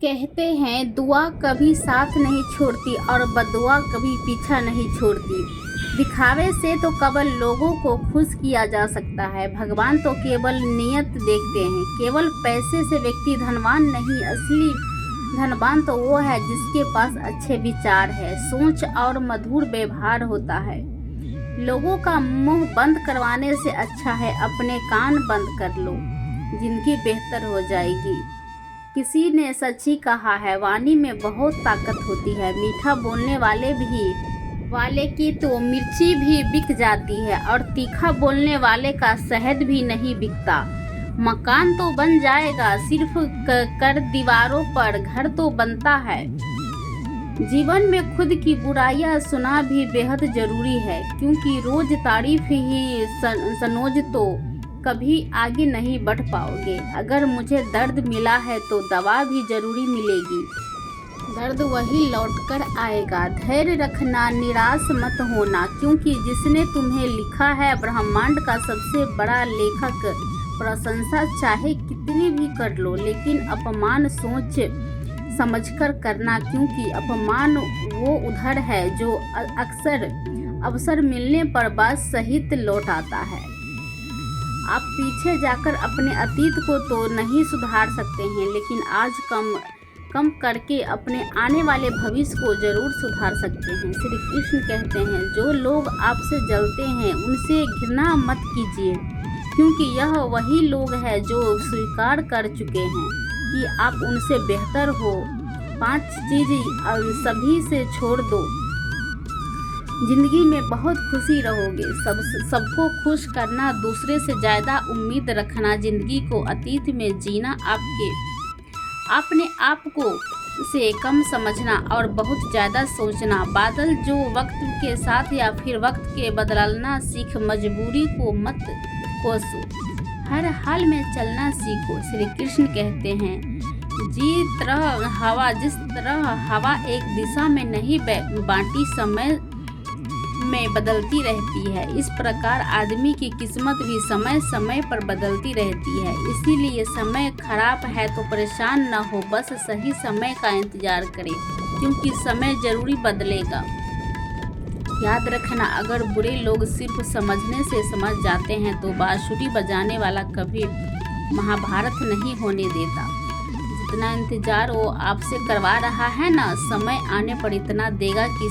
कहते हैं दुआ कभी साथ नहीं छोड़ती और बददुआ कभी पीछा नहीं छोड़ती। दिखावे से तो केवल लोगों को खुश किया जा सकता है। भगवान तो केवल नियत देखते हैं। केवल पैसे से व्यक्ति धनवान नहीं, असली धनवान तो वो है जिसके पास अच्छे विचार है, सोच और मधुर व्यवहार होता है। लोगों का मुंह बंद करवाने से अच्छा है अपने कान बंद कर लो, जिंदगी बेहतर हो जाएगी। किसी ने सच ही कहा है, वाणी में बहुत ताकत होती है। मीठा बोलने वाले की तो मिर्ची भी बिक जाती है और तीखा बोलने वाले का शहद भी नहीं बिकता। मकान तो बन जाएगा, सिर्फ कर दीवारों पर घर तो बनता है। जीवन में खुद की बुराइयां सुना भी बेहद जरूरी है, क्योंकि रोज तारीफ ही सनोज तो कभी आगे नहीं बढ़ पाओगे। अगर मुझे दर्द मिला है तो दवा भी जरूरी मिलेगी। दर्द वही लौटकर आएगा। धैर्य रखना, निराश मत होना, क्योंकि जिसने तुम्हें लिखा है ब्रह्मांड का सबसे बड़ा लेखक। प्रशंसा चाहे कितनी भी कर लो, लेकिन अपमान सोच समझकर करना, क्योंकि अपमान वो उधर है जो अक्सर अवसर मिलने पर बात सहित लौट आता है। आप पीछे जाकर अपने अतीत को तो नहीं सुधार सकते हैं, लेकिन आज कम करके अपने आने वाले भविष्य को जरूर सुधार सकते हैं। श्री कृष्ण कहते हैं, जो लोग आपसे जलते हैं उनसे घृणा मत कीजिए, क्योंकि यह वही लोग हैं जो स्वीकार कर चुके हैं कि आप उनसे बेहतर हो। 5 चीज़ सभी से छोड़ दो, जिंदगी में बहुत खुशी रहोगे। सबको खुश करना, दूसरे से ज़्यादा उम्मीद रखना, जिंदगी को अतीत में जीना, अपने आप को से कम समझना और बहुत ज़्यादा सोचना। बादल जो वक्त के साथ या फिर वक्त के बदलना सीख, मजबूरी को मत कोसो, हर हाल में चलना सीखो। श्री कृष्ण कहते हैं, जिस तरह हवा एक दिशा में नहीं बाँटी समय में बदलती रहती है, इस प्रकार आदमी की किस्मत भी समय समय पर बदलती रहती है। इसीलिए समय खराब है तो परेशान न हो, बस सही समय का इंतजार करें, क्योंकि समय जरूरी बदलेगा। याद रखना, अगर बुरे लोग सिर्फ समझने से समझ जाते हैं तो बांसुरी बजाने वाला कभी महाभारत नहीं होने देता। जितना इंतजार वो आपसे करवा रहा है ना, समय आने पर इतना देगा कि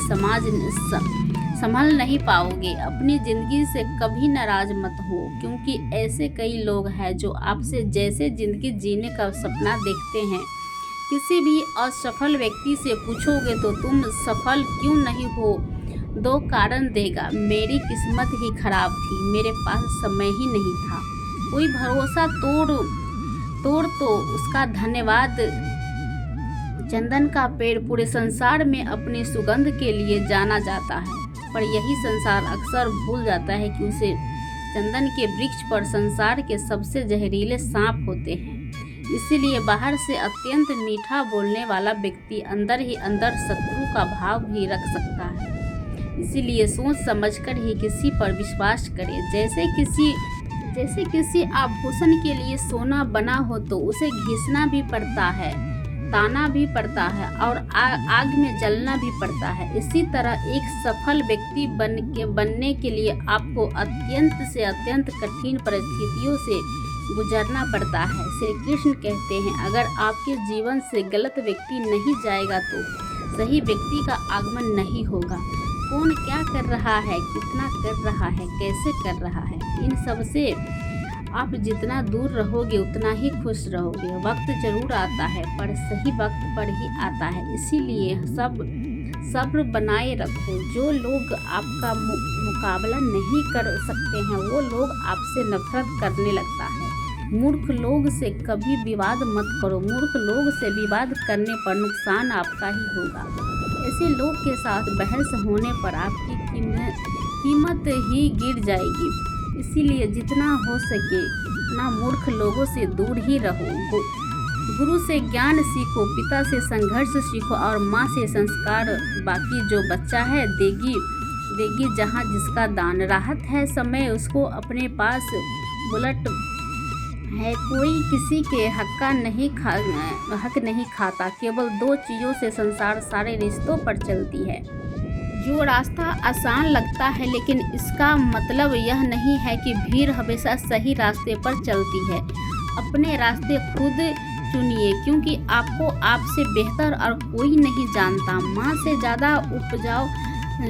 संभल नहीं पाओगे। अपनी जिंदगी से कभी नाराज मत हो, क्योंकि ऐसे कई लोग हैं जो आपसे जैसे जिंदगी जीने का सपना देखते हैं। किसी भी असफल व्यक्ति से पूछोगे तो तुम सफल क्यों नहीं हो, 2 कारण देगा, मेरी किस्मत ही खराब थी, मेरे पास समय ही नहीं था। कोई भरोसा तोड़ तो उसका धन्यवाद। चंदन का पेड़ पूरे संसार में अपनी सुगंध के लिए जाना जाता है, पर यही संसार अक्सर भूल जाता है कि उसे चंदन के वृक्ष पर संसार के सबसे जहरीले सांप होते हैं। इसीलिए बाहर से अत्यंत मीठा बोलने वाला व्यक्ति अंदर ही अंदर शत्रु का भाव भी रख सकता है। इसीलिए सोच समझकर ही किसी पर विश्वास करें। जैसे किसी आभूषण के लिए सोना बना हो तो उसे घिसना भी पड़ता है, ताना भी पड़ता है और आग में जलना भी पड़ता है। इसी तरह एक सफल व्यक्ति बनने के लिए आपको अत्यंत से अत्यंत कठिन परिस्थितियों से गुजरना पड़ता है। श्री कृष्ण कहते हैं, अगर आपके जीवन से गलत व्यक्ति नहीं जाएगा तो सही व्यक्ति का आगमन नहीं होगा। कौन क्या कर रहा है, कितना कर रहा है, कैसे कर रहा है, इन सब से आप जितना दूर रहोगे उतना ही खुश रहोगे। वक्त जरूर आता है, पर सही वक्त पर ही आता है। इसीलिए सब्र बनाए रखो। जो लोग आपका मुकाबला नहीं कर सकते हैं वो लोग आपसे नफरत करने लगता है। मूर्ख लोग से कभी विवाद मत करो, मूर्ख लोग से विवाद करने पर नुकसान आपका ही होगा। ऐसे लोग के साथ बहस होने पर आपकी कीमत ही गिर जाएगी। इसीलिए जितना हो सके उतना मूर्ख लोगों से दूर ही रहो। गुरु से ज्ञान सीखो, पिता से संघर्ष सीखो और माँ से संस्कार। बाकी जो बच्चा है देगी जहाँ जिसका दान। राहत है समय उसको अपने पास है। कोई किसी के हक नहीं खाता। केवल दो चीज़ों से संसार सारे रिश्तों पर चलती है। जो रास्ता आसान लगता है, लेकिन इसका मतलब यह नहीं है कि भीड़ हमेशा सही रास्ते पर चलती है। अपने रास्ते खुद चुनिए, क्योंकि आपको आपसे बेहतर और कोई नहीं जानता। माँ से ज़्यादा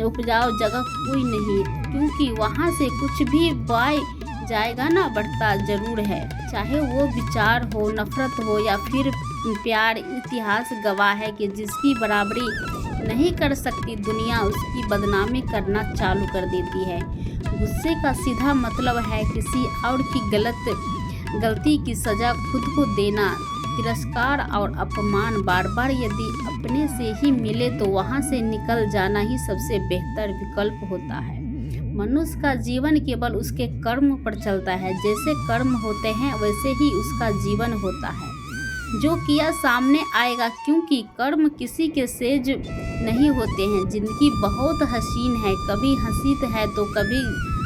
उपजाऊ जगह कोई नहीं, क्योंकि वहाँ से कुछ भी बोया जाएगा ना, बढ़ता ज़रूर है। चाहे वो विचार हो, नफरत हो या फिर प्यार। इतिहास गवाह है कि जिसकी बराबरी नहीं कर सकती दुनिया, उसकी बदनामी करना चालू कर देती है। गुस्से का सीधा मतलब है किसी और की गलती की सज़ा खुद को देना। तिरस्कार और अपमान बार बार यदि अपने से ही मिले तो वहाँ से निकल जाना ही सबसे बेहतर विकल्प होता है। मनुष्य का जीवन केवल उसके कर्म पर चलता है। जैसे कर्म होते हैं वैसे ही उसका जीवन होता है। जो किया सामने आएगा, क्योंकि कर्म किसी के सेज नहीं होते हैं। जिंदगी बहुत हसीन है, कभी हंसीत है तो कभी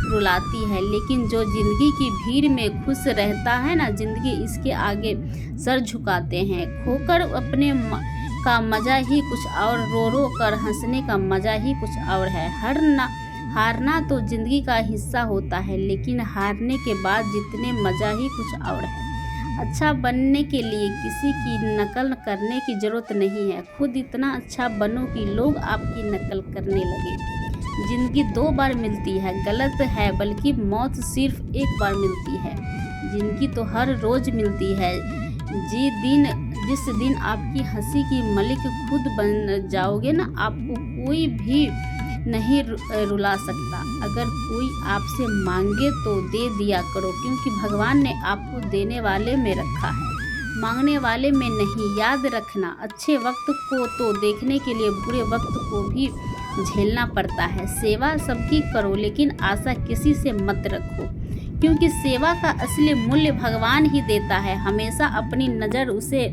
रुलाती है, लेकिन जो जिंदगी की भीड़ में खुश रहता है ना, जिंदगी इसके आगे सर झुकाते हैं। खोकर अपने का मज़ा ही कुछ और, रो रो कर हंसने का मज़ा ही कुछ और है। हारना तो जिंदगी का हिस्सा होता है, लेकिन हारने के बाद जितने मज़ा ही कुछ और है। अच्छा बनने के लिए किसी की नकल करने की ज़रूरत नहीं है। खुद इतना अच्छा बनो कि लोग आपकी नकल करने लगे। जिंदगी दो बार मिलती है, गलत है, बल्कि मौत सिर्फ एक बार मिलती है। जिंदगी तो हर रोज़ मिलती है। जिस दिन आपकी हंसी की मलिक खुद बन जाओगे ना, आपको कोई भी नहीं रुला सकता। अगर कोई आपसे मांगे तो दे दिया करो, क्योंकि भगवान ने आपको देने वाले में रखा है, मांगने वाले में नहीं। याद रखना, अच्छे वक्त को तो देखने के लिए बुरे वक्त को भी झेलना पड़ता है। सेवा सबकी करो, लेकिन आशा किसी से मत रखो, क्योंकि सेवा का असली मूल्य भगवान ही देता है। हमेशा अपनी नज़र उसे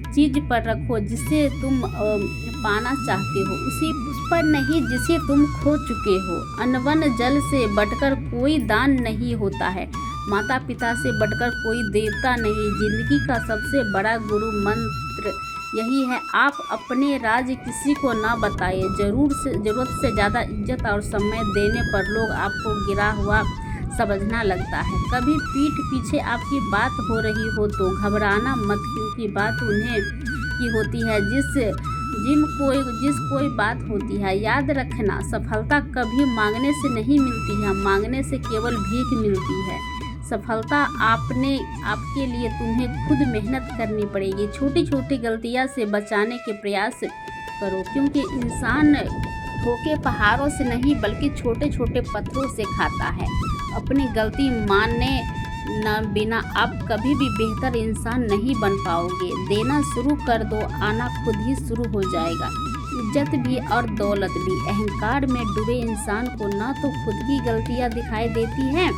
चीज़ पर रखो जिसे तुम पाना चाहते हो, उस पर नहीं जिसे तुम खो चुके हो। अनवन जल से बढ़कर कोई दान नहीं होता है, माता पिता से बढ़कर कोई देवता नहीं। जिंदगी का सबसे बड़ा गुरु मंत्र यही है, आप अपने राज किसी को ना बताइए। ज़रूरत से ज़्यादा इज्जत और समय देने पर लोग आपको गिरा हुआ समझना लगता है। कभी पीठ पीछे आपकी बात हो रही हो तो घबराना मत, क्योंकि बात उन्हें की होती है जिस कोई बात होती है। याद रखना, सफलता कभी मांगने से नहीं मिलती है, मांगने से केवल भीख मिलती है। सफलता आपके लिए तुम्हें खुद मेहनत करनी पड़ेगी। छोटी छोटी गलतियां से बचाने के प्रयास करो, क्योंकि इंसान धोखे पहाड़ों से नहीं बल्कि छोटे छोटे पत्थरों से खाता है। अपनी गलती मानने न बिना आप कभी भी बेहतर इंसान नहीं बन पाओगे। देना शुरू कर दो, आना खुद ही शुरू हो जाएगा। इज्जत भी और दौलत भी। अहंकार में डूबे इंसान को न तो खुद की गलतियां दिखाई देती हैं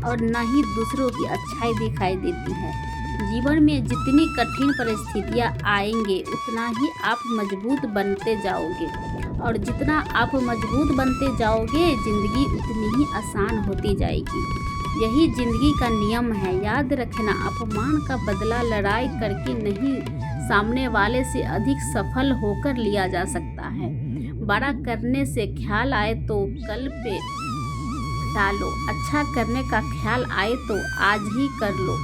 और न ही दूसरों की अच्छाई दिखाई देती है। जीवन में जितनी कठिन परिस्थितियां आएंगे उतना ही आप मजबूत बनते जाओगे, और जितना आप मजबूत बनते जाओगे जिंदगी उतनी ही आसान होती जाएगी। यही जिंदगी का नियम है। याद रखना, अपमान का बदला लड़ाई करके नहीं, सामने वाले से अधिक सफल होकर लिया जा सकता है। बड़ा करने से ख्याल आए तो कल पे टालो, अच्छा करने का ख्याल आए तो आज ही कर लो।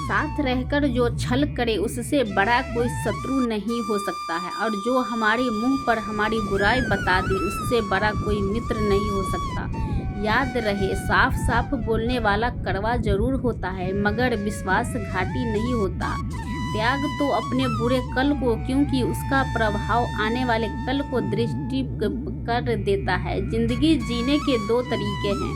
साथ रहकर जो छल करे उससे बड़ा कोई शत्रु नहीं हो सकता है, और जो हमारे मुंह पर हमारी बुराई बता दे उससे बड़ा कोई मित्र नहीं हो सकता। याद रहे, साफ साफ बोलने वाला कड़वा जरूर होता है, मगर विश्वासघाती नहीं होता। त्याग तो अपने बुरे कल को, क्योंकि उसका प्रभाव आने वाले कल को दृष्टि कर देता है। जिंदगी जीने के दो तरीके हैं,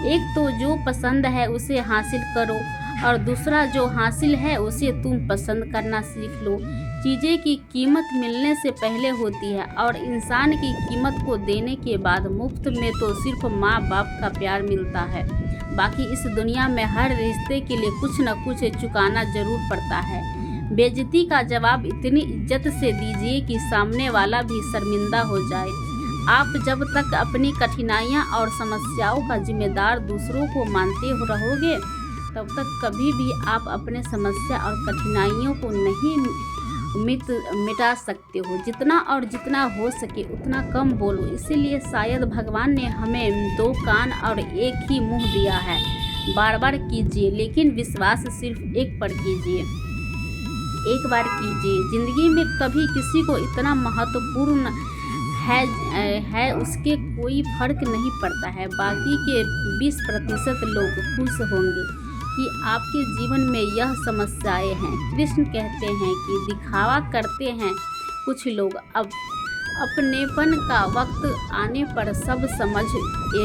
एक तो जो पसंद है उसे हासिल करो, और दूसरा जो हासिल है उसे तुम पसंद करना सीख लो। चीज़ें की कीमत मिलने से पहले होती है, और इंसान की कीमत को देने के बाद। मुफ्त में तो सिर्फ माँ बाप का प्यार मिलता है, बाकी इस दुनिया में हर रिश्ते के लिए कुछ न कुछ चुकाना जरूर पड़ता है। बेइज्जती का जवाब इतनी इज्जत से दीजिए कि सामने वाला भी शर्मिंदा हो जाए। आप जब तक अपनी कठिनाइयाँ और समस्याओं का जिम्मेदार दूसरों को मानते रहोगे, तब तक कभी भी आप अपने समस्या और कठिनाइयों को नहीं मिटा सकते हो। जितना हो सके उतना कम बोलो। इसीलिए शायद भगवान ने हमें 2 कान और 1 ही मुंह दिया है। बार बार कीजिए, लेकिन विश्वास सिर्फ एक पर कीजिए, एक बार कीजिए। ज़िंदगी में कभी किसी को इतना महत्वपूर्ण है उसके कोई फर्क नहीं पड़ता है। बाकी के 20% लोग खुश होंगे कि आपके जीवन में यह समस्याएं हैं। कृष्ण कहते हैं कि दिखावा करते हैं कुछ लोग, अब अपनेपन का वक्त आने पर सब समझ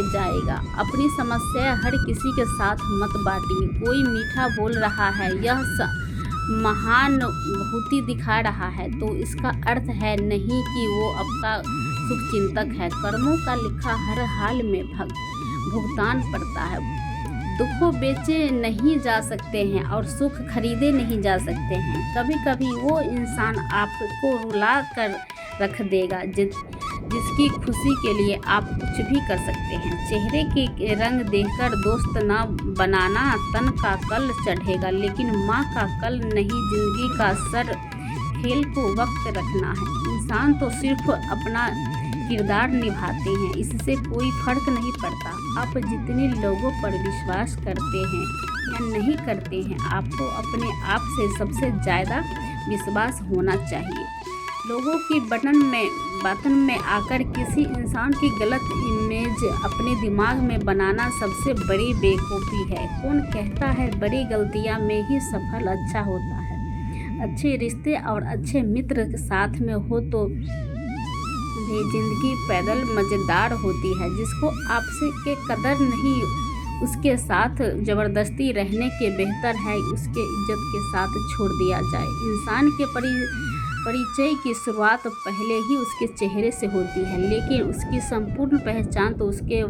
जाएगा। अपनी समस्या हर किसी के साथ मत बांटिए। कोई मीठा बोल रहा है, यह महानुभूति दिखा रहा है, तो इसका अर्थ है नहीं कि वो आपका शुभचिंतक है। कर्मों का लिखा हर हाल में भुगतान पड़ता है। दुखों बेचे नहीं जा सकते हैं और सुख खरीदे नहीं जा सकते हैं। कभी कभी वो इंसान आपको रुला कर रख देगा जिसकी खुशी के लिए आप कुछ भी कर सकते हैं। चेहरे के रंग देखकर दोस्त ना बनाना, तन का कल चढ़ेगा लेकिन माँ का कल नहीं। जिंदगी का सर खेल को वक्त रखना है। इंसान तो सिर्फ अपना किरदार निभाते हैं, इससे कोई फर्क नहीं पड़ता आप जितने लोगों पर विश्वास करते हैं या नहीं करते हैं। आपको अपने आप से सबसे ज़्यादा विश्वास होना चाहिए। लोगों की बातन में आकर किसी इंसान की गलत इमेज अपने दिमाग में बनाना सबसे बड़ी बेवकूफ़ी है। कौन कहता है बड़ी गलतियां में ही सफल अच्छा होता है। अच्छे रिश्ते और अच्छे मित्र साथ में हो तो भी जिंदगी पैदल मज़ेदार होती है। जिसको आपसे के कदर नहीं, उसके साथ ज़बरदस्ती रहने के बेहतर है उसके इज्जत के साथ छोड़ दिया जाए। इंसान के परिचय की शुरुआत पहले ही उसके चेहरे से होती है, लेकिन उसकी संपूर्ण पहचान तो उसके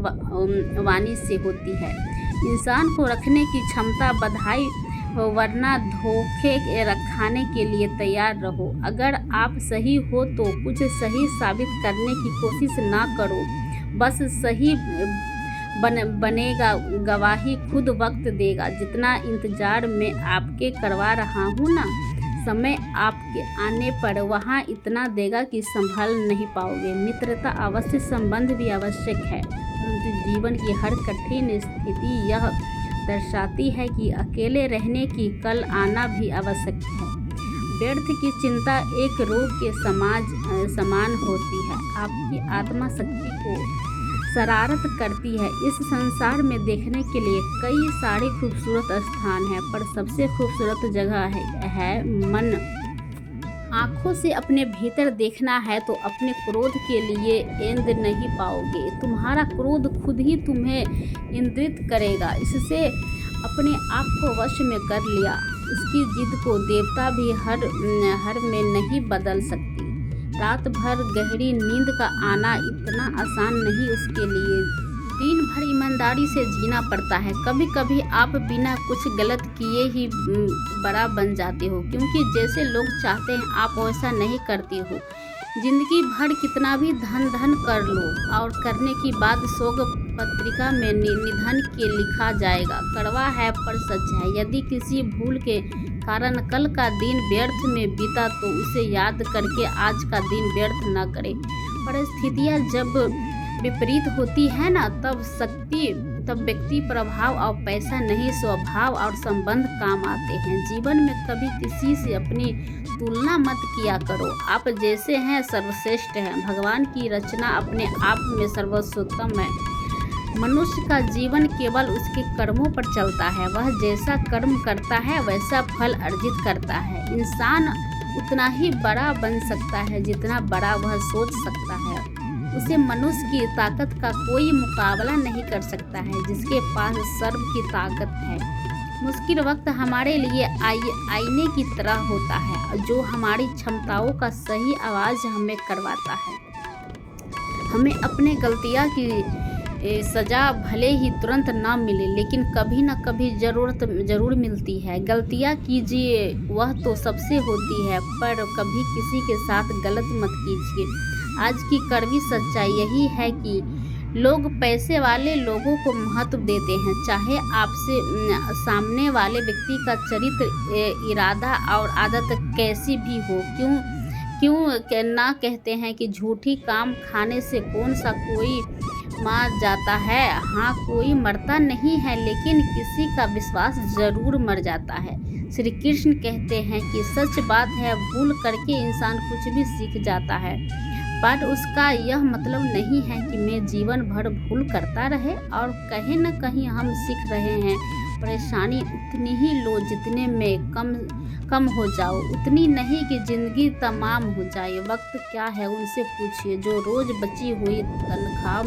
वाणी से होती है। इंसान को रखने की क्षमता बधाई हो, वरना धोखे खाने के लिए तैयार रहो। अगर आप सही हो तो कुछ सही साबित करने की कोशिश ना करो, बस सही बनेगा। गवाही खुद वक्त देगा। जितना इंतज़ार मैं आपके करवा रहा हूँ ना, समय आपके आने पर वहाँ इतना देगा कि संभाल नहीं पाओगे। मित्रता अवश्य, संबंध भी आवश्यक है, परंतु जीवन की हर कठिन स्थिति यह दर्शाती है कि अकेले रहने की कल आना भी आवश्यक है। व्यर्थ की चिंता एक रोग के समान होती है। आपकी आत्मा शक्ति को शरारत करती है। इस संसार में देखने के लिए कई सारे खूबसूरत स्थान हैं, पर सबसे खूबसूरत जगह है मन। आँखों से अपने भीतर देखना है तो अपने क्रोध के लिए इंद्र नहीं पाओगे। तुम्हारा क्रोध खुद ही तुम्हें इंद्रित करेगा। इससे अपने आप को वश में कर लिया। उसकी जिद को देवता भी हर में नहीं बदल सकती। रात भर गहरी नींद का आना इतना आसान नहीं उसके लिए। दिन भर ईमानदारी से जीना पड़ता है। कभी कभी आप बिना कुछ गलत किए ही बड़ा बन जाते हो, क्योंकि जैसे लोग चाहते हैं आप वैसा नहीं करते हो। जिंदगी भर कितना भी धन कर लो और करने की बाद शोक पत्रिका में निधन के लिखा जाएगा। कड़वा है पर सच है। यदि किसी भूल के कारण कल का दिन व्यर्थ में बीता तो उसे याद करके आज का दिन व्यर्थ न करें। परिस्थितियाँ जब विपरीत होती है ना, तब व्यक्ति प्रभाव और पैसा नहीं, स्वभाव और संबंध काम आते हैं। जीवन में कभी किसी से अपनी तुलना मत किया करो। आप जैसे हैं सर्वश्रेष्ठ हैं। भगवान की रचना अपने आप में सर्वोत्तम है। मनुष्य का जीवन केवल उसके कर्मों पर चलता है। वह जैसा कर्म करता है वैसा फल अर्जित करता है। इंसान उतना ही बड़ा बन सकता है जितना बड़ा वह सोच सकता है। उसे मनुष्य की ताकत का कोई मुकाबला नहीं कर सकता है जिसके पास सर्व की ताकत है। मुश्किल वक्त हमारे लिए आईने की तरह होता है, जो हमारी क्षमताओं का सही आवाज़ हमें करवाता है। हमें अपने गलतियाँ की सज़ा भले ही तुरंत ना मिले, लेकिन कभी ना कभी ज़रूर मिलती है। गलतियाँ कीजिए, वह तो सबसे होती है, पर कभी किसी के साथ गलत मत कीजिए। आज की कड़वी सच्चाई यही है कि लोग पैसे वाले लोगों को महत्व देते हैं, चाहे आपसे सामने वाले व्यक्ति का चरित्र, इरादा और आदत कैसी भी हो। क्यों ना कहते हैं कि झूठी काम खाने से कौन सा कोई मर जाता है। हाँ, कोई मरता नहीं है, लेकिन किसी का विश्वास जरूर मर जाता है। श्री कृष्ण कहते हैं कि सच बात है, भूल करके इंसान कुछ भी सीख जाता है, पर उसका यह मतलब नहीं है कि मैं जीवन भर भूल करता रहे। और कहीं न कहीं हम सीख रहे हैं, परेशानी उतनी ही लो जितने में कम हो जाओ, उतनी नहीं कि ज़िंदगी तमाम हो जाए। वक्त क्या है उनसे पूछिए जो रोज़ बची हुई तनख्वाह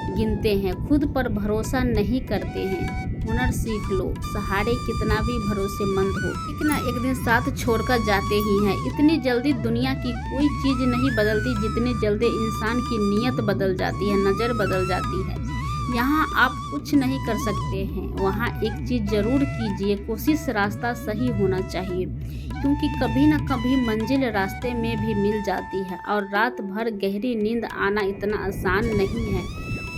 गिनते हैं, खुद पर भरोसा नहीं करते हैं। हुनर सीख लो, सहारे कितना भी भरोसेमंद हो, एक ना एक दिन साथ छोड़कर जाते ही हैं। इतनी जल्दी दुनिया की कोई चीज़ नहीं बदलती जितनी जल्दी इंसान की नीयत बदल जाती है, नज़र बदल जाती है। यहाँ आप कुछ नहीं कर सकते हैं, वहाँ एक चीज़ ज़रूर कीजिए, कोशिश, रास्ता सही होना चाहिए, क्योंकि कभी न कभी मंजिल रास्ते में भी मिल जाती है। और रात भर गहरी नींद आना इतना आसान नहीं है,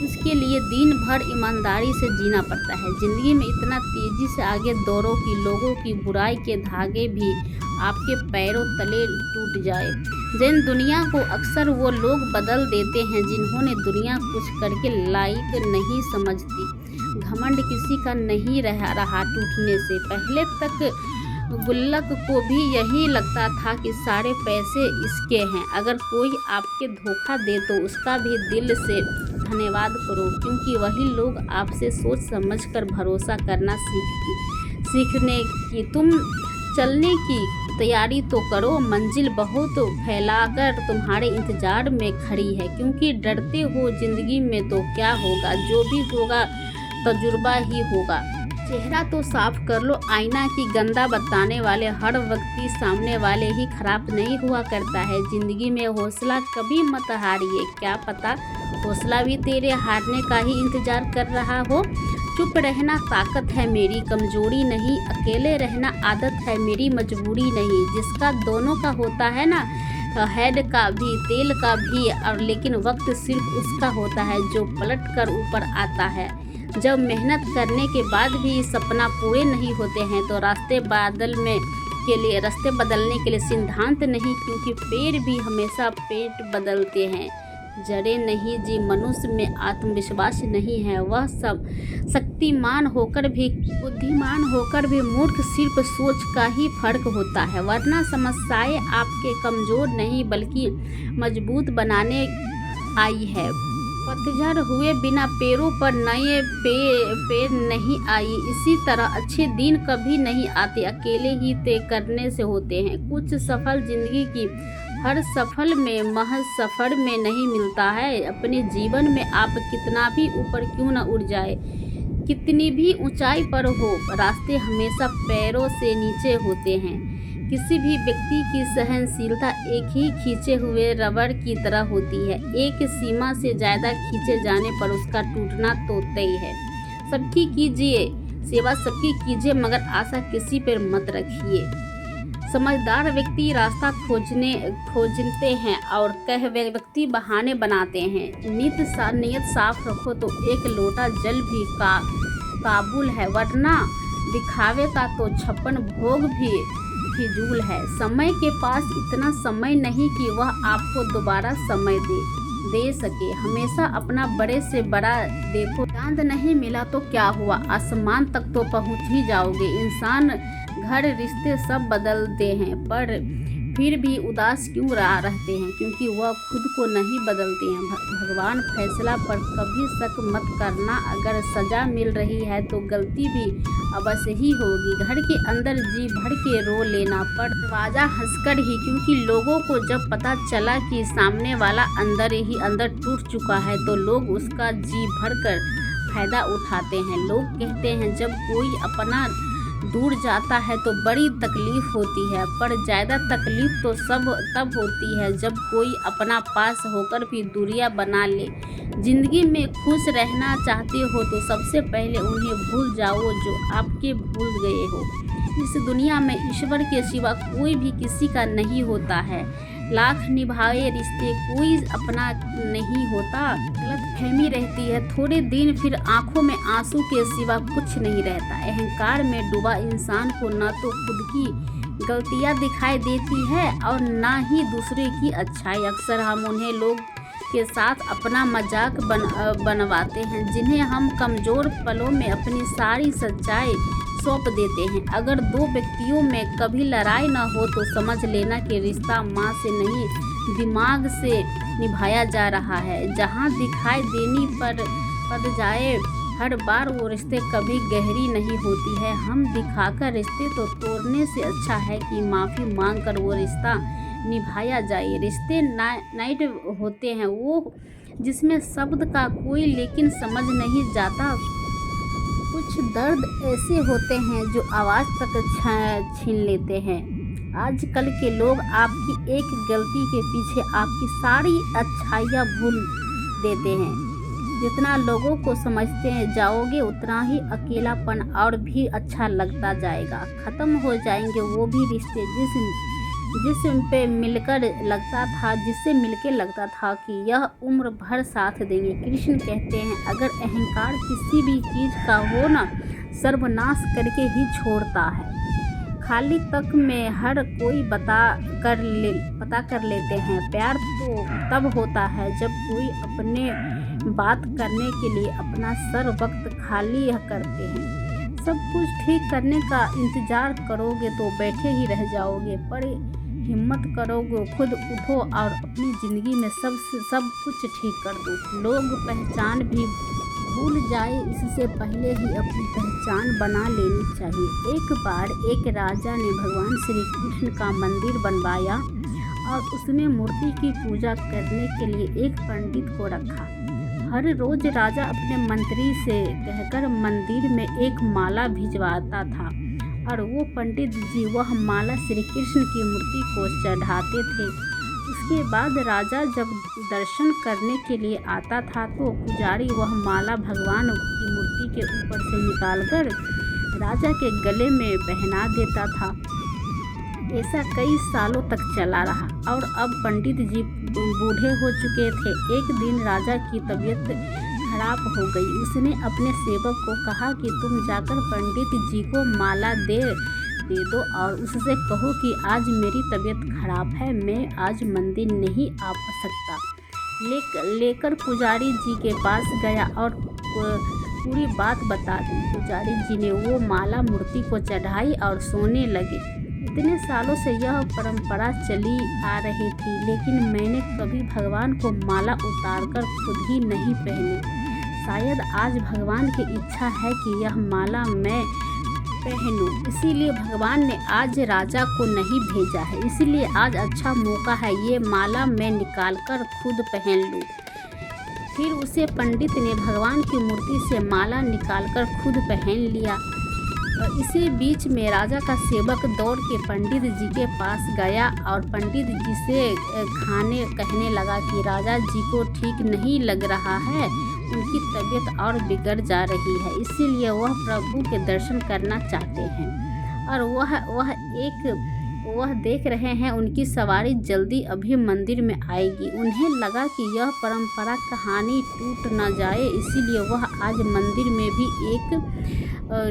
उसके लिए दिन भर ईमानदारी से जीना पड़ता है। ज़िंदगी में इतना तेज़ी से आगे दौड़ो कि लोगों की बुराई के धागे भी आपके पैरों तले टूट जाए। जैन दुनिया को अक्सर वो लोग बदल देते हैं जिन्होंने दुनिया कुछ करके लायक नहीं समझती। घमंड किसी का नहीं रहा टूटने से पहले तक। गुल्लक को भी यही लगता था कि सारे पैसे इसके हैं। अगर कोई आपके धोखा दे तो उसका भी दिल से धन्यवाद करो, क्योंकि वही लोग आपसे सोच समझकर भरोसा करना सीखने की। तुम चलने की तैयारी तो करो, मंजिल बहुत फैलाकर तुम्हारे इंतजार में खड़ी है। क्योंकि डरते हो जिंदगी में तो क्या होगा, जो भी होगा तजुर्बा ही होगा। चेहरा तो साफ कर लो, आईना की गंदा बताने वाले हर व्यक्ति सामने वाले ही खराब नहीं हुआ करता है। जिंदगी में हौसला कभी मत हारिए, क्या पता हौसला भी तेरे हारने का ही इंतजार कर रहा हो। चुप रहना ताकत है मेरी, कमजोरी नहीं। अकेले रहना आदत है मेरी, मजबूरी नहीं। जिसका दोनों का होता है ना, हेड का भी तेल का भी, और लेकिन वक्त सिर्फ उसका होता है जो पलट कर ऊपर आता है। जब मेहनत करने के बाद भी सपना पूरे नहीं होते हैं तो रास्ते बदलने के लिए सिद्धांत नहीं, क्योंकि पेड़ भी हमेशा पेट बदलते हैं। जड़े नहीं जी, मनुष्य में आत्मविश्वास नहीं है। वह सब शक्तिमान होकर भी, बुद्धिमान होकर भी मूर्ख, सिर्फ सोच का ही फर्क होता है। वरना समस्याएं आपके कमजोर नहीं बल्कि मजबूत बनाने आई है। पतझड़ हुए बिना पेड़ों पर नए पेड़ नहीं आई। इसी तरह अच्छे दिन कभी नहीं आते, अकेले ही तय करने से होते हैं। कुछ सफल जिंदगी की हर सफल में महज सफर में नहीं मिलता है। अपने जीवन में आप कितना भी ऊपर क्यों न उड़ जाए, कितनी भी ऊंचाई पर हो, रास्ते हमेशा पैरों से नीचे होते हैं। किसी भी व्यक्ति की सहनशीलता एक ही खींचे हुए रबर की तरह होती है। एक सीमा से ज़्यादा खींचे जाने पर उसका टूटना तो तय है। सबकी कीजिए सेवा, सबकी कीजिए, मगर आशा किसी पर मत रखिए। समझदार व्यक्ति रास्ता खोजते हैं और कह व्यक्ति बहाने बनाते हैं। नीयत साफ रखो तो एक लोटा जल भी काबुल है, वरना दिखावे का तो 56 भोग भी फिजूल है। समय के पास इतना समय नहीं कि वह आपको दोबारा समय दे सके। हमेशा अपना बड़े से बड़ा देखो। चांद नहीं मिला तो क्या हुआ, आसमान तक तो पहुंच ही जाओगे। इंसान, घर, रिश्ते सब बदलते हैं, पर फिर भी उदास क्यों रहते हैं, क्योंकि वह खुद को नहीं बदलते हैं। भगवान फैसला पर कभी शक मत करना। अगर सजा मिल रही है तो गलती भी अवश्य ही होगी। घर के अंदर जी भर के रो लेना, पर दरवाज़ा हंसकर ही, क्योंकि लोगों को जब पता चला कि सामने वाला अंदर ही अंदर टूट चुका है तो लोग उसका जी भर कर फायदा उठाते हैं। लोग कहते हैं जब कोई अपना दूर जाता है तो बड़ी तकलीफ होती है, पर ज़्यादा तकलीफ तो तब होती है जब कोई अपना पास होकर भी दूरियां बना ले। ज़िंदगी में खुश रहना चाहते हो तो सबसे पहले उन्हें भूल जाओ जो आपके भूल गए हो। इस दुनिया में ईश्वर के सिवा कोई भी किसी का नहीं होता है। लाख निभाए रिश्ते कोई अपना नहीं होता। गलतफहमी रहती है थोड़े दिन, फिर आंखों में आंसू के सिवा कुछ नहीं रहता। अहंकार में डूबा इंसान को न तो खुद की गलतियां दिखाई देती है और ना ही दूसरे की अच्छाई। अक्सर हम उन्हें लोग के साथ अपना मजाक बनवाते हैं जिन्हें हम कमज़ोर पलों में अपनी सारी सच्चाई सौंप देते हैं। अगर दो व्यक्तियों में कभी लड़ाई न हो तो समझ लेना कि रिश्ता माँ से नहीं दिमाग से निभाया जा रहा है। जहाँ दिखाई देनी पड़ जाए हर बार वो रिश्ते कभी गहरी नहीं होती है। हम दिखाकर रिश्ते तो तोड़ने से अच्छा है कि माफ़ी मांगकर वो रिश्ता निभाया जाए। रिश्ते नाइट होते हैं वो जिसमें शब्द का कोई लेकिन समझ नहीं जाता। कुछ दर्द ऐसे होते हैं जो आवाज़ तक छीन लेते हैं। आजकल के लोग आपकी एक गलती के पीछे आपकी सारी अच्छाइयाँ भूल देते हैं। जितना लोगों को समझते जाओगे उतना ही अकेलापन और भी अच्छा लगता जाएगा। ख़त्म हो जाएंगे वो भी रिश्ते जिससे मिलकर लगता था कि यह उम्र भर साथ देंगे। कृष्ण कहते हैं अगर अहंकार किसी भी चीज़ का हो ना सर्वनाश करके ही छोड़ता है। खाली तक में हर कोई पता कर लेते हैं। प्यार तो तब होता है जब कोई अपने बात करने के लिए अपना सर वक्त खाली करते हैं। सब कुछ ठीक करने का इंतज़ार करोगे तो बैठे ही रह जाओगे, पर हिम्मत करोगे खुद उठो और अपनी ज़िंदगी में सब कुछ ठीक कर दो। लोग पहचान भी भूल जाए इससे पहले ही अपनी पहचान बना लेनी चाहिए। एक बार एक राजा ने भगवान श्री कृष्ण का मंदिर बनवाया और उसमें मूर्ति की पूजा करने के लिए एक पंडित को रखा। हर रोज राजा अपने मंत्री से कहकर मंदिर में एक माला भिजवाता था और वो पंडित जी वह माला श्री कृष्ण की मूर्ति को चढ़ाते थे। उसके बाद राजा जब दर्शन करने के लिए आता था तो पुजारी वह माला भगवान की मूर्ति के ऊपर से निकालकर राजा के गले में पहना देता था। ऐसा कई सालों तक चला रहा और अब पंडित जी बूढ़े हो चुके थे। एक दिन राजा की तबीयत खराब हो गई। उसने अपने सेवक को कहा कि तुम जाकर पंडित जी को माला दे दो और उससे कहो कि आज मेरी तबीयत खराब है, मैं आज मंदिर नहीं आ सकता। लेकर पुजारी जी के पास गया और पूरी बात बता दी। पुजारी जी ने वो माला मूर्ति को चढ़ाई और सोने लगे। इतने सालों से यह परंपरा चली आ रही थी, लेकिन मैंने कभी भगवान को माला उतारकर खुद ही नहीं पहनी। शायद आज भगवान की इच्छा है कि यह माला मैं पहनूं, इसीलिए भगवान ने आज राजा को नहीं भेजा है। इसीलिए आज अच्छा मौका है, ये माला मैं निकाल कर खुद पहन लूं। फिर उसे पंडित ने भगवान की मूर्ति से माला निकालकर खुद पहन लिया। इसी बीच में राजा का सेवक दौड़ के पंडित जी के पास गया और पंडित जी से कहने लगा कि राजा जी को ठीक नहीं लग रहा है, उनकी तबीयत और बिगड़ जा रही है, इसीलिए वह प्रभु के दर्शन करना चाहते हैं और वह देख रहे हैं उनकी सवारी जल्दी अभी मंदिर में आएगी। उन्हें लगा कि यह परंपरा कहानी टूट न जाए, इसीलिए वह आज मंदिर में भी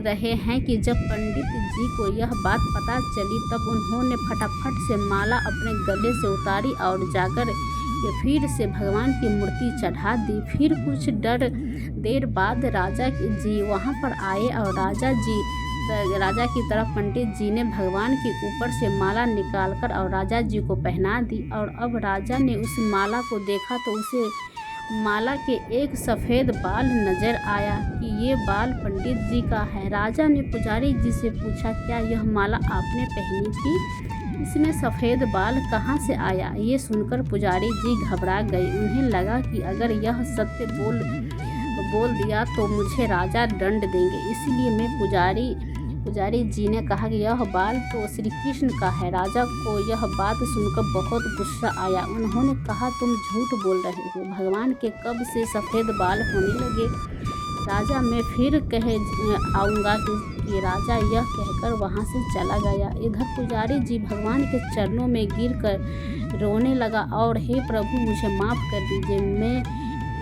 रहे हैं कि जब पंडित जी को यह बात पता चली तब उन्होंने फटाफट से माला अपने गले से उतारी और जाकर फिर से भगवान की मूर्ति चढ़ा दी। फिर कुछ देर बाद राजा जी वहां पर आए और राजा की तरफ पंडित जी ने भगवान के ऊपर से माला निकालकर और राजा जी को पहना दी। और अब राजा ने उस माला को देखा तो उसे माला के एक सफ़ेद बाल नजर आया कि ये बाल पंडित जी का है। राजा ने पुजारी जी से पूछा, क्या यह माला आपने पहनी थी? इसमें सफ़ेद बाल कहाँ से आया? ये सुनकर पुजारी जी घबरा गए। उन्हें लगा कि अगर यह सत्य बोल दिया तो मुझे राजा दंड देंगे, इसलिए मैं पुजारी जी ने कहा कि यह बाल तो श्री कृष्ण का है। राजा को यह बात सुनकर बहुत गुस्सा आया। उन्होंने कहा, तुम झूठ बोल रहे हो, भगवान के कब से सफ़ेद बाल होने लगे? राजा मैं फिर आऊँगा कि राजा यह कहकर वहाँ से चला गया। इधर पुजारी जी भगवान के चरणों में गिरकर रोने लगा और हे प्रभु मुझे माफ़ कर दीजिए, मैं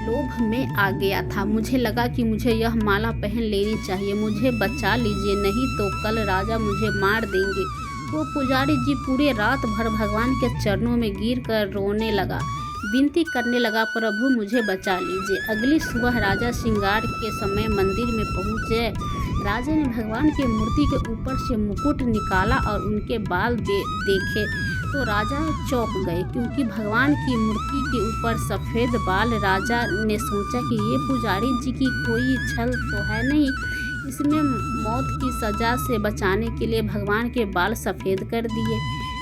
लोभ में आ गया था। मुझे लगा कि मुझे यह माला पहन लेनी चाहिए, मुझे बचा लीजिए, नहीं तो कल राजा मुझे मार देंगे। वो पुजारी जी पूरे रात भर भगवान के चरणों में गिर कर रोने लगा, विनती करने लगा, प्रभु मुझे बचा लीजिए। अगली सुबह राजा श्रृंगार के समय मंदिर में पहुँचे। राजा ने भगवान की मूर्ति के ऊपर से मुकुट निकाला और उनके बाल देखे तो राजा चौंक गए, क्योंकि भगवान की मूर्ति के ऊपर सफ़ेद बाल। राजा ने सोचा कि ये पुजारी जी की कोई छल तो है नहीं, इसमें मौत की सज़ा से बचाने के लिए भगवान के बाल सफ़ेद कर दिए।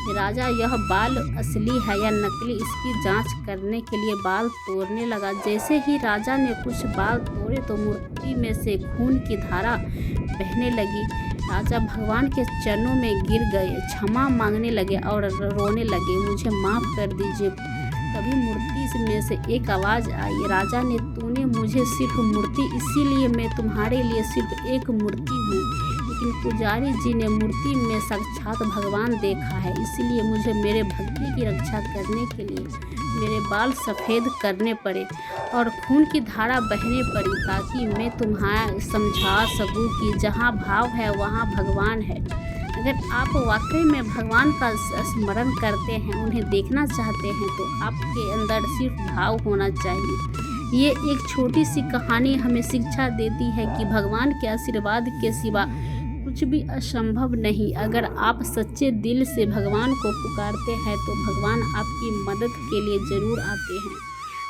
राजा यह बाल असली है या नकली, इसकी जांच करने के लिए बाल तोड़ने लगा। जैसे ही राजा ने कुछ बाल तोड़े तो मूर्ति में से खून की धारा बहने लगी। राजा भगवान के चरणों में गिर गए, क्षमा मांगने लगे और रोने लगे, मुझे माफ़ कर दीजिए। तभी मूर्ति में से एक आवाज़ आई, राजा ने तूने मुझे सिर्फ मूर्ति, इसीलिए मैं तुम्हारे लिए सिर्फ एक मूर्ति हूँ, लेकिन पुजारी जी ने मूर्ति में साक्षात भगवान देखा है, इसलिए मुझे मेरे भक्ति की रक्षा करने के लिए मेरे बाल सफ़ेद करने पड़े और खून की धारा बहने पड़ी, ताकि मैं तुम्हें समझा सकूं कि जहाँ भाव है वहाँ भगवान है। अगर आप वाकई में भगवान का स्मरण करते हैं, उन्हें देखना चाहते हैं, तो आपके अंदर सिर्फ भाव होना चाहिए। ये एक छोटी सी कहानी हमें शिक्षा देती है कि भगवान के आशीर्वाद के सिवा कुछ भी असंभव नहीं। अगर आप सच्चे दिल से भगवान को पुकारते हैं तो भगवान आपकी मदद के लिए ज़रूर आते हैं।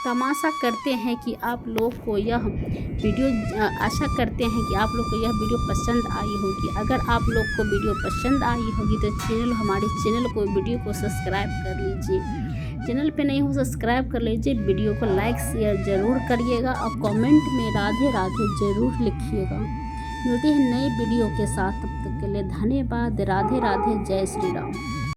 तो हम आशा करते हैं कि आप लोग को यह वीडियो आप लोग को यह वीडियो पसंद आई होगी। अगर आप लोग को वीडियो पसंद आई होगी तो हमारे चैनल को वीडियो को सब्सक्राइब कर लीजिए। चैनल पे नहीं हो सब्सक्राइब कर लीजिए। वीडियो को लाइक शेयर ज़रूर करिएगा और कमेंट में राधे राधे ज़रूर लिखिएगा। मिलते हैं नए वीडियो के साथ, तब तक के लिए धन्यवाद। राधे राधे, जय श्री राम।